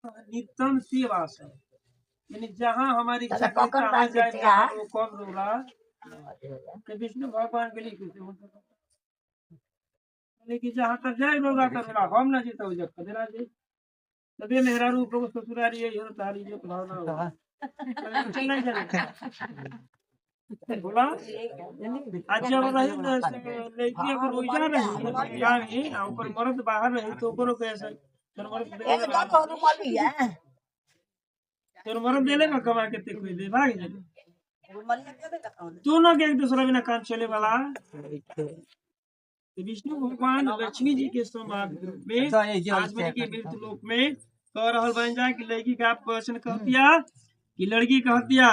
नित्यम सी वास है, यानी जहाँ हमारी इच्छा दादा करे कौन तहाँ बात जाए, देते जहाँ हैं? वो कौन रोला कि विष्णु भगवान के लिए कुछ लेकिन जहाँ तक जाए रोगा तो मेरा हम ना जीता जब कदरा जी तबे मेहरा रूप को ससुरारी है ये तारी जो भावना हो चलना ही बोला आज जब रही न लड़की अगर रोजा रही गाड़ी आ ऊपर मर्द बाहर रही तो ओकरो कैसे तोर मर्द ये देले तो कौन रुमाली है? तोर मर्द देले में कमा के ते कोई दे भाग जा रुमाली क्या देगा कौन? तू न के एक दूसरा बिना काम चले वाला तो विष्णु भगवान लक्ष्मी जी के समान में आदमी के मृत्यु लोक में कह रहल बन जाए कि लड़की का प्रश्न कहतिया कि लड़की कहतिया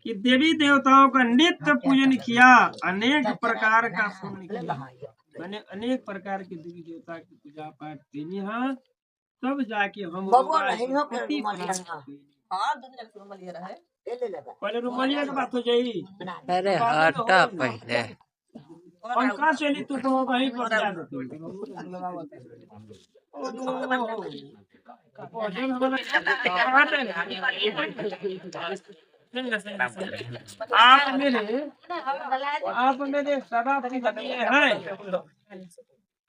कि देवी देवताओं का नित्य पूजन किया, अनेक प्रकार का पुण्य किया, मैंने अनेक प्रकार के देवी देवता की पूजा पाठ की हाँ, तब जाके हम बबुआ नहीं हो के रुमाली है। हाँ दुनिया के रुमाली है। ले ले पहले रुमालिया की बात हो जाई। अरे हटा पहले पंखा चली तो वहीं पर जा आप मेरे सदा पूजनीय हैं,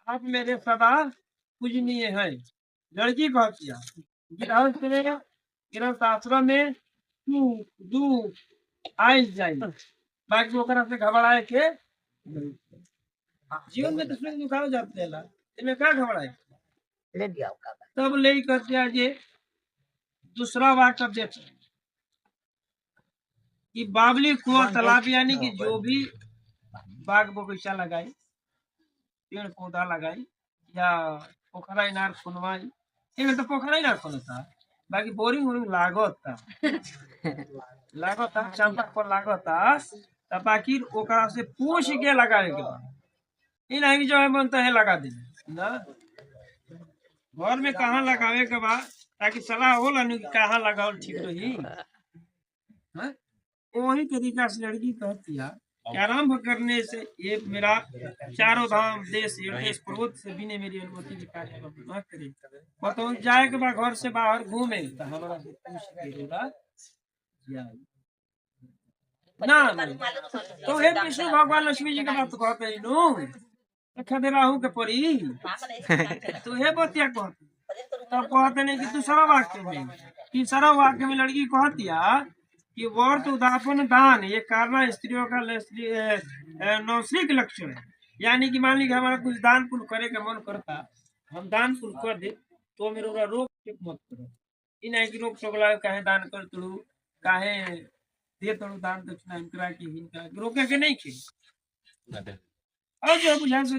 आप मेरे सदा पूजनीय हैं। लड़की कहती है गृहस्थ में गृहस्थ आश्रम में सुख दुख आई जाए, बाकी ओकरा से घबराए के जीवन में तो सुख दुख आ जाते हैं, इनमें क्या घबराए ले दिया होगा। तब ले करते हैं जे दूसरा वाक्य देते कि बावली कुआं तालाब, यानी कि जो भी बाग बगीचा लगाई, पेड़ पौधा लगाई या पोखरा इनार खुनवाई, इनमें तो पोखरा इनार खुनता, बाकी बोरिंग वोरिंग लागता लागता चंपा पर लागता, तब बाकी ओकरा से पूछ के लगाए के बाद इन है कि जो है बनता है लगा दे ना, घर में कहाँ लगावे के बाद ताकि सलाह होला नहीं कि कहाँ लगाओ ठीक रही। हाँ? वही तरीका से लड़की कहती है कि आरंभ करने से ये मेरा चारों धाम देश देश पर्वत से बिने मेरी अनुमति के कार्य न करे, बताओ जाए के बाद घर से बाहर घूमे तो हमारा से पूछ के देगा ना तो हे विष्णु भगवान लक्ष्मी जी के बात कहते हैं नु खदेराहू के परी तो हे बतिया कहते तब कहते नहीं कि दूसरा वाक्य में, तीसरा वाक्य में लड़की कहतिया कि वर्त उदापन दान ये करना स्त्रियों का नौसरी लक्षण है, यानी कि मान लीजिए हमारा कुछ दान पुण्य करे का मन करता, हम दान पुण्य कर दे तो मेरे रोक मत करो, इन है कि रोक टोकला काहे दान कर तू काहे दे तड़ू दान दक्षिणा इनकरा की हिनका रोके के नहीं खे और जो बुझा से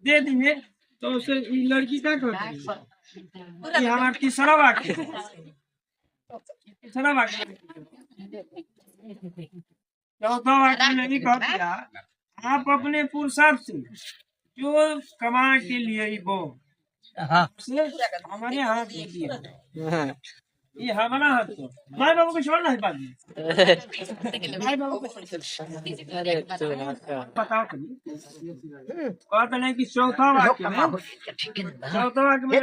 दे दिए तो उसे लड़की क्या करती है हमारा तीसरा वाक्य तीसरा वाक्य चौथा वाक्य में नहीं कह दिया आप अपने पुरुषार्थ से जो कमा के लिए वो हमारे हाथ में दिया, ये हमारा हाथ तो माँ बाबू को छोड़ना है बाद में माँ बाबू को बताओ कहते नहीं कि चौथा वाक्य में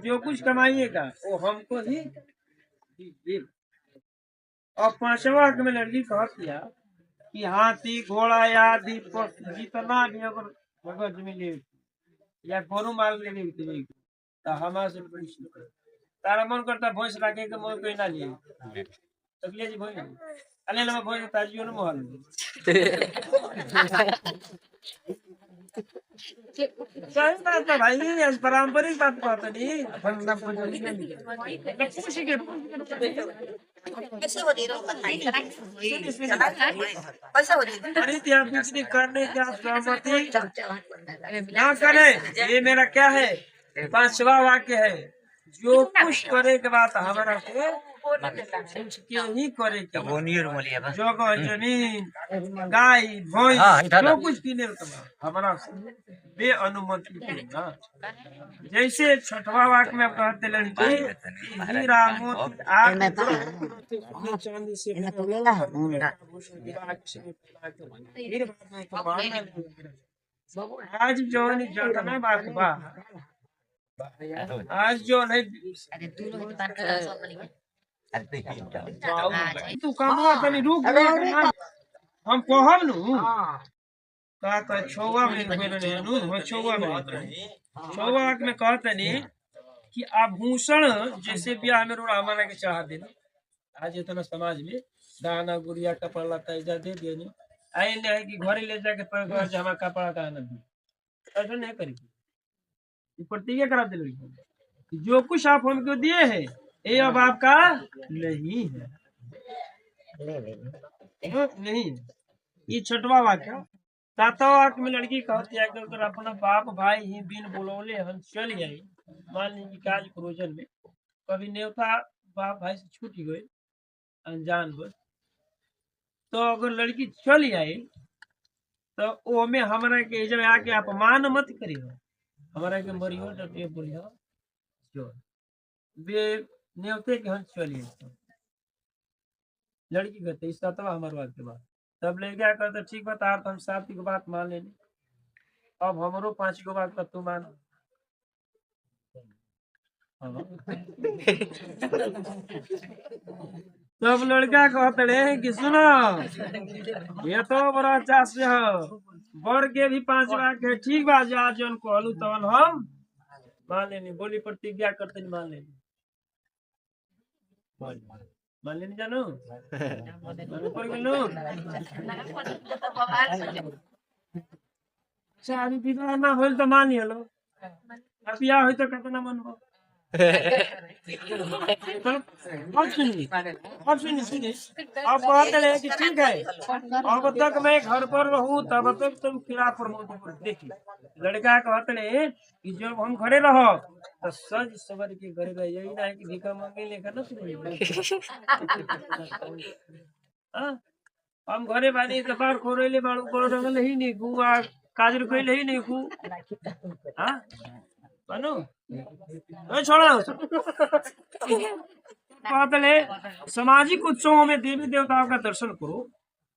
जो कुछ कमाइएगा वो हमको ही दीजिए, और पांचवा वाक्य में लड़की कहती है कि हाथी घोड़ा आदि जितना भी अगर मिले या गोरु माल ले तो हमारे से पूछ तारा मन करता भैंस रखे के मन कोई ना लिए तकलिए जी भैंस अले ना भैंस ताजियो ना मोहल सही बात है भाई, ये पारंपरिक बात कहते नहीं पूछ के कैसे हो रही अरे त्याग बिजली करने का सहमति ना करे, ये मेरा क्या है पांचवा वाक्य है, जो कुछ करे के बाद हमारा से क्यों नहीं करे जगह जमीन गाय भैंस जो कुछ किने हमारा बे अनुमति ना, जैसे छठवा वाक्य में कहते लड़की हीरा मोती चांदी से आज जो बात बा आज जो नहीं तू कमा तनी रुक हम कहब नु का कह छौवा में बोले ने नु हो छौवा में कहतनी कि आभूषण जैसे ब्याह में रोड़ा हमारा के चाह देना आज इतना समाज में दाना गुड़िया कपड़ा लता इजा दे दिए नी आई नहीं है कि घरे ले जाके पर घर से हमारा कपड़ा का आनंद ऐसा नहीं करी ये प्रतिज्ञा करा दे कि जो कुछ आप हमको दिए है ये अब आपका नहीं है नहीं है। ये छठवा वाक्य सातवा वाक्य में लड़की कहती है कि अगर अपना बाप भाई ही बिन बुलौले हम चल जाए मान लीजिए काज प्रोजन में कभी न्योता बाप भाई से छूट गए अनजान बस तो अगर लड़की चल जाए तो वो में हमारा के जब आके अपमान मत करियो हमारा के मरियो जब ये बोलियो जो वे न्योते के हम चलिए लड़की कहते इस सातवा हमारे बात के बाद तब ले क्या कहते ठीक बता हम 7 की बात मान लेनी अब हमारो 5 की बात तू मान तब लड़का कहते रहे कि सुनो ये तो बड़ा चास बर के भी 5 वाक्य ठीक बा जा जन कहलू तवन हम मान लेनी बोली प्रतिज्ञा करते मान लेनी मान लेनी जानो ऊपर गेलो शादी विवाह ना होल तो मान लियो बियाह होई तो कितना मनबो अब सुनिए अब बात है कि ठीक है अब तक मैं घर पर रहूं तब तक तुम खिलाफ प्रमोट देखिए लड़का कहते हैं कि जब हम घरे रहो तो सज सवर के घरे रह यही ना है कि भिखा मांगे लेकर ना हम घरे बानी तो बार खोरेले बाड़ू को रंगल ही नहीं गुआ काजर कोइले ही नहीं गु हां बनो छोड़ा कहते सामाजिक उत्सवों में देवी देवताओं का दर्शन करो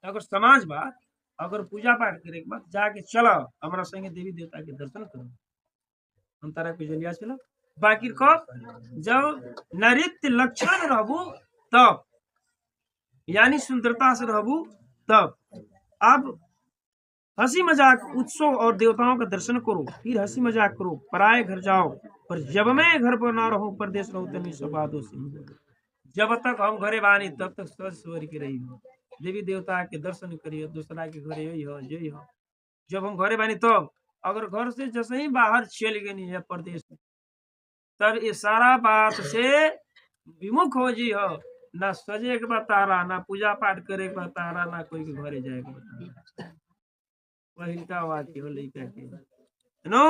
अगर समाज बा अगर पूजा पाठ करे के बाद जाके चलो हमारा संगे देवी देवता के दर्शन करो हम तारा के जलिया चलो बाकी कब जब नृत्य लक्षण रहबू तब यानी सुंदरता से रहबू तब अब हंसी मजाक उत्सव और देवताओं का दर्शन करो फिर हंसी मजाक करो पराए घर जाओ पर जब मैं घर पर ना रहूं परदेश रहूं तभी सबादों से जब तक हम घरे बानी तब तक सज सवर के रही हो देवी देवता के दर्शन करियो दूसरा के घरे यही हो जब हम घरे बानी तब अगर घर से जैसे ही बाहर चल गए नहीं है प्रदेश में तब ये सारा बात से विमुख हो जी हो ना सजे के बतारा ना पूजा पाठ करे के बतारा ना कोई के घरे जाए के बतारा वही का वाक्य हो लड़का के नो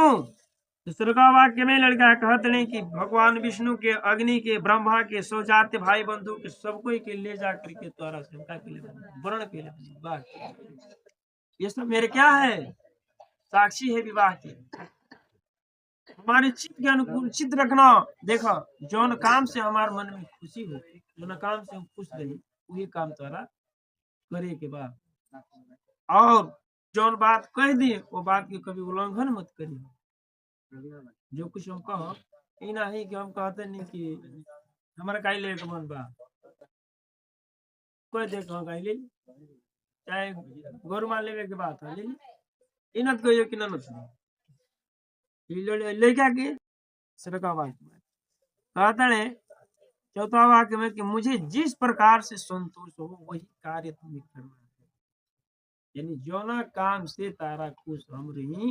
दूसरा वाक्य में लड़का कहते नहीं कि भगवान विष्णु के अग्नि के ब्रह्मा के सौजाते भाई बंधु के सबको के ले जा करके तोरा शंका के लिए वर्ण के लिए वाह ये सब मेरे क्या है साक्षी है विवाह के हमारे चित्त के अनुकूल चित्त रखना देखो जौन काम से हमारे मन में खुशी हो जौन काम से हम खुश रही वही काम तोरा करे के बाद और जौन बात कह दी वो बात के कभी उल्लंघन मत करिए जो कुछ हम कहो ये नहीं कि हम कहते नहीं कि हमारा काई ले के मन बा कोई देखो काई ले चाहे गोरु मान लेवे के बात है ले इनत कहियो कि ननत ले क्या के सरका बात कहते हैं चौथा वाक्य में कि मुझे जिस प्रकार से संतोष हो वही कार्य तुम्हें करना है यानी जो ना काम से तारा खुश हम रही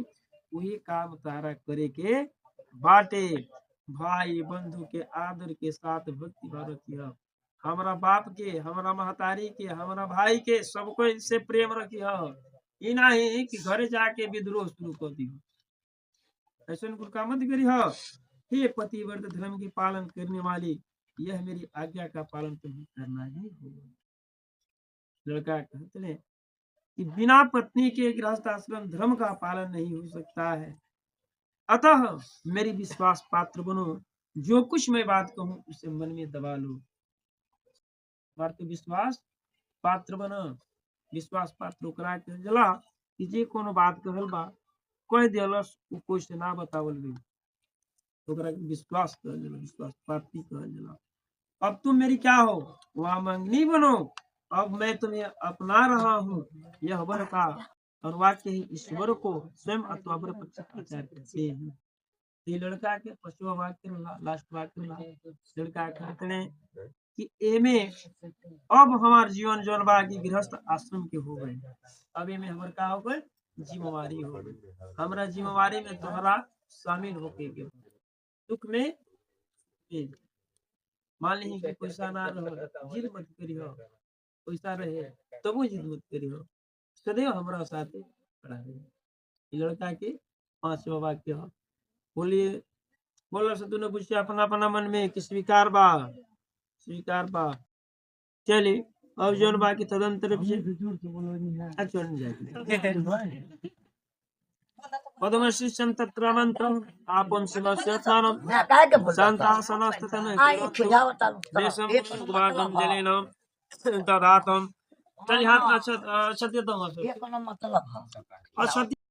वही काम तारा करे के बाटे भाई बंधु के आदर के साथ भक्ति भाव रखियो हमारा बाप के हमारा महतारी के हमारा भाई के सबको इससे प्रेम रखियो ये नहीं कि घरे जाके विद्रोह शुरू कर दियो ऐसा कुछ काम मत करियो हे पतिव्रत धर्म के पालन करने वाली यह मेरी आज्ञा का पालन तुम्हें करना ही होगा लड़का कहते हैं कि बिना पत्नी के गृहस्थ आश्रम धर्म का पालन नहीं हो सकता है अतः मेरी विश्वास पात्र बनो जो कुछ मैं बात कहूं उसे मन में दबा लो विश्वास पात्र बनो विश्वास पात्र करा के जला कि जे कोनो बात कहल बा कह दिलस कोई से ना बतावल गई ओकरा के विश्वास कहल जाला, विश्वास प्राप्ति कहल जाला। अब तुम मेरी क्या हो, वामंगनी बनो। अब मैं तुम्हें अपना रहा हूँ। यह वर का और वाक्य ही ईश्वर को स्वयं अथवा वर पक्षाचार कहते हैं। ये लड़का के पशु वाक्य लास्ट वाक्य लड़का कहते हैं कि एमे अब हमार जीवन जौन बा की गृहस्थ आश्रम के हो गए। अब एमे हमर का हो गए, जिम्मेवारी हो गई। हमरा जिम्मेवारी में तोहरा शामिल होके के दुख में भी। मान ली कि पैसा ना रहो, जिद मत करियो। पैसा रहे तबो जिद मत करियो, सदैव हमरा साथे खड़ा रहे। ये लड़का के 5वां वाक्य हो। बोलिए बोला से तूने पूछा अपना अपना मन में कि स्वीकार बा, स्वीकार बा। चलिए अब जौन बाकी तदंतर से पद्मशीर्षं तत्र मंत्रम् आपं शिवस्यत्नानं शान्तासनस्ततः देशं उद्वागं जलेन ददातं। चलिए हाथ में अच्छा अच्छा देता हूँ। ये कोनो मतलब है। अच्छा